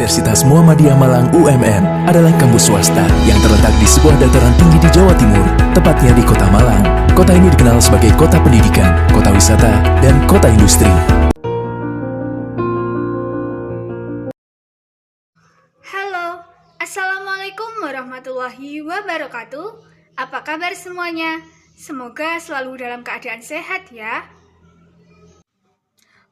Universitas Muhammadiyah Malang UMM adalah kampus swasta yang terletak di sebuah dataran tinggi di Jawa Timur, tepatnya di Kota Malang. Kota ini dikenal sebagai kota pendidikan, kota wisata, dan kota industri. Halo, Assalamualaikum warahmatullahi wabarakatuh. Apa kabar semuanya? Semoga selalu dalam keadaan sehat ya.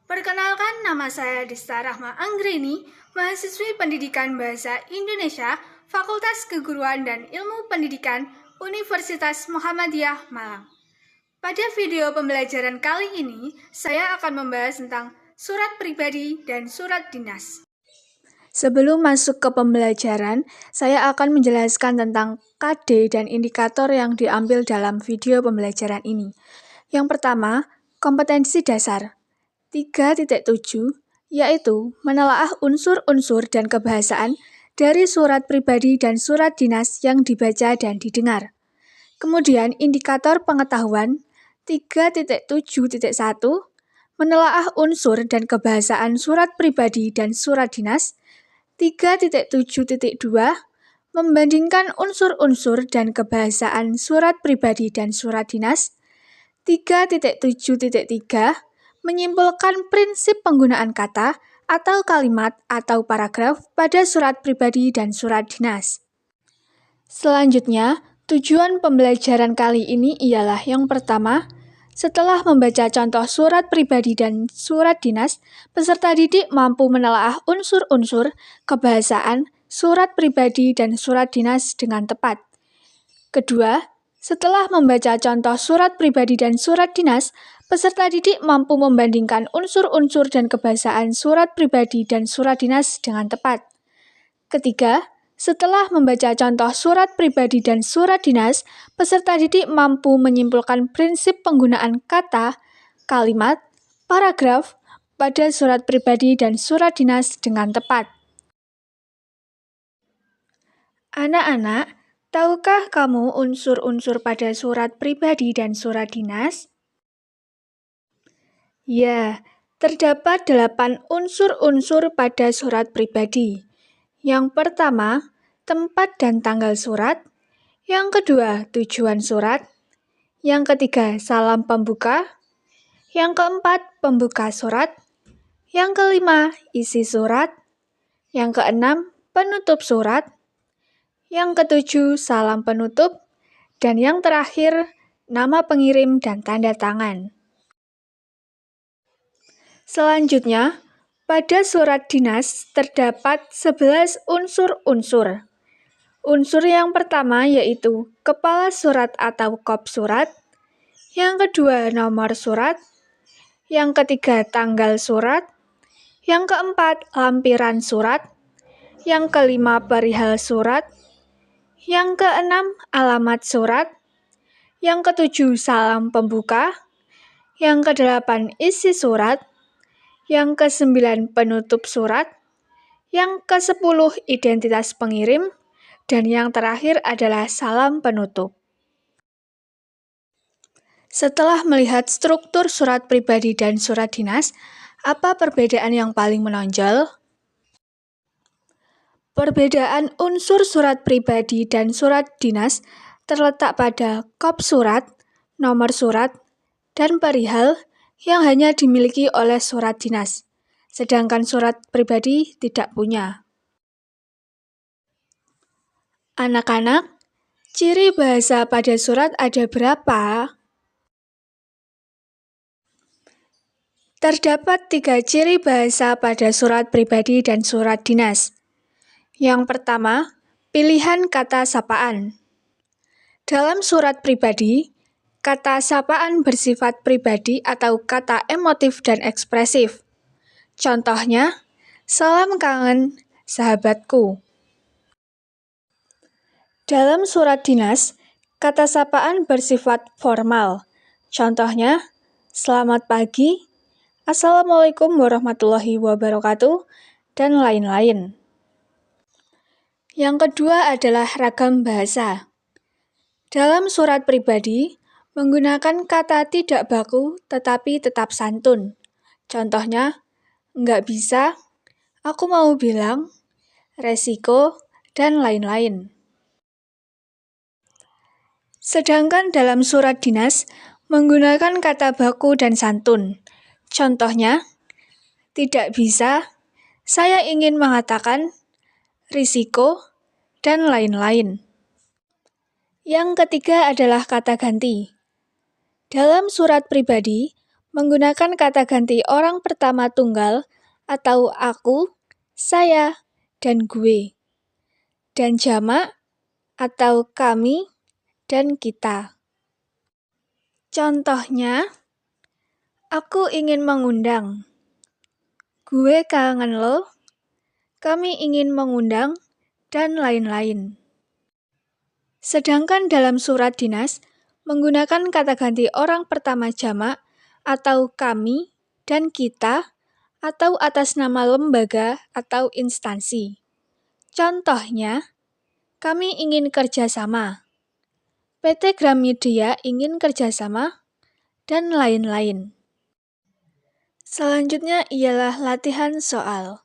Perkenalkan, nama saya Desta Rahma Anggrini, mahasiswi Pendidikan Bahasa Indonesia, Fakultas Keguruan dan Ilmu Pendidikan, Universitas Muhammadiyah Malang. Pada video pembelajaran kali ini, saya akan membahas tentang surat pribadi dan surat dinas. Sebelum masuk ke pembelajaran, saya akan menjelaskan tentang KD dan indikator yang diambil dalam video pembelajaran ini. Yang pertama, kompetensi dasar. 3.7, yaitu menelaah unsur-unsur dan kebahasaan dari surat pribadi dan surat dinas yang dibaca dan didengar. Kemudian indikator pengetahuan 3.7.1, menelaah unsur dan kebahasaan surat pribadi dan surat dinas. 3.7.2, membandingkan unsur-unsur dan kebahasaan surat pribadi dan surat dinas. 3.7.3, menyimpulkan prinsip penggunaan kata atau kalimat atau paragraf pada surat pribadi dan surat dinas. Selanjutnya, tujuan pembelajaran kali ini ialah yang pertama, setelah membaca contoh surat pribadi dan surat dinas, peserta didik mampu menelaah unsur-unsur kebahasaan surat pribadi dan surat dinas dengan tepat. Kedua, setelah membaca contoh surat pribadi dan surat dinas, peserta didik mampu membandingkan unsur-unsur dan kebahasaan surat pribadi dan surat dinas dengan tepat. Ketiga, setelah membaca contoh surat pribadi dan surat dinas, peserta didik mampu menyimpulkan prinsip penggunaan kata, kalimat, paragraf pada surat pribadi dan surat dinas dengan tepat. Anak-anak, tahukah kamu unsur-unsur pada surat pribadi dan surat dinas? Ya, terdapat 8 unsur-unsur pada surat pribadi. Yang pertama, tempat dan tanggal surat. Yang kedua, tujuan surat. Yang ketiga, salam pembuka. Yang keempat, pembuka surat. Yang kelima, isi surat. Yang keenam, penutup surat. Yang ketujuh, salam penutup. Dan yang terakhir, nama pengirim dan tanda tangan. Selanjutnya, pada surat dinas terdapat 11 unsur-unsur. Unsur yang pertama yaitu kepala surat atau kop surat. Yang kedua, nomor surat. Yang ketiga, tanggal surat. Yang keempat, lampiran surat. Yang kelima, perihal surat. Yang keenam, alamat surat. Yang ketujuh, salam pembuka. Yang kedelapan, isi surat. Yang kesembilan, penutup surat. Yang kesepuluh, identitas pengirim. Dan yang terakhir adalah salam penutup. Setelah melihat struktur surat pribadi dan surat dinas, apa perbedaan yang paling menonjol? Perbedaan unsur surat pribadi dan surat dinas terletak pada kop surat, nomor surat, dan perihal yang hanya dimiliki oleh surat dinas, sedangkan surat pribadi tidak punya. Anak-anak, ciri bahasa pada surat ada berapa? Terdapat 3 ciri bahasa pada surat pribadi dan surat dinas. Yang pertama, pilihan kata sapaan. Dalam surat pribadi, kata sapaan bersifat pribadi atau kata emotif dan ekspresif. Contohnya, salam kangen, sahabatku. Dalam surat dinas, kata sapaan bersifat formal. Contohnya, selamat pagi, assalamualaikum warahmatullahi wabarakatuh, dan lain-lain. Yang kedua adalah ragam bahasa. Dalam surat pribadi, menggunakan kata tidak baku tetapi tetap santun. Contohnya, nggak bisa, aku mau bilang, resiko, dan lain-lain. Sedangkan dalam surat dinas menggunakan kata baku dan santun. Contohnya, tidak bisa, saya ingin mengatakan, risiko, dan lain-lain. Yang ketiga adalah kata ganti. Dalam surat pribadi, menggunakan kata ganti orang pertama tunggal atau aku, saya, dan gue. Dan jamak atau kami dan kita. Contohnya, aku ingin mengundang. Gue kangen lo, kami ingin mengundang, dan lain-lain. Sedangkan dalam surat dinas, menggunakan kata ganti orang pertama jamak atau kami dan kita atau atas nama lembaga atau instansi. Contohnya, kami ingin kerjasama, PT Gramedia ingin kerjasama, dan lain-lain. Selanjutnya ialah latihan soal.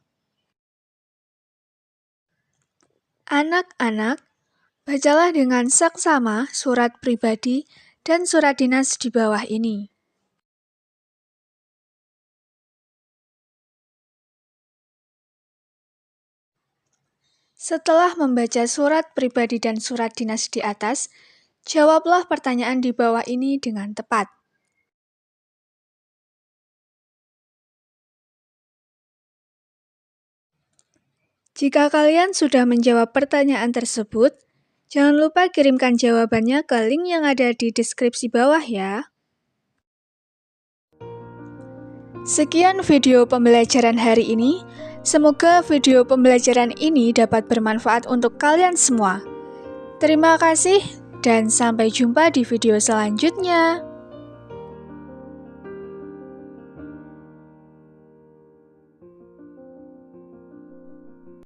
Anak-anak, bacalah dengan saksama surat pribadi dan surat dinas di bawah ini. Setelah membaca surat pribadi dan surat dinas di atas, jawablah pertanyaan di bawah ini dengan tepat. Jika kalian sudah menjawab pertanyaan tersebut, jangan lupa kirimkan jawabannya ke link yang ada di deskripsi bawah ya. Sekian video pembelajaran hari ini. Semoga video pembelajaran ini dapat bermanfaat untuk kalian semua. Terima kasih dan sampai jumpa di video selanjutnya.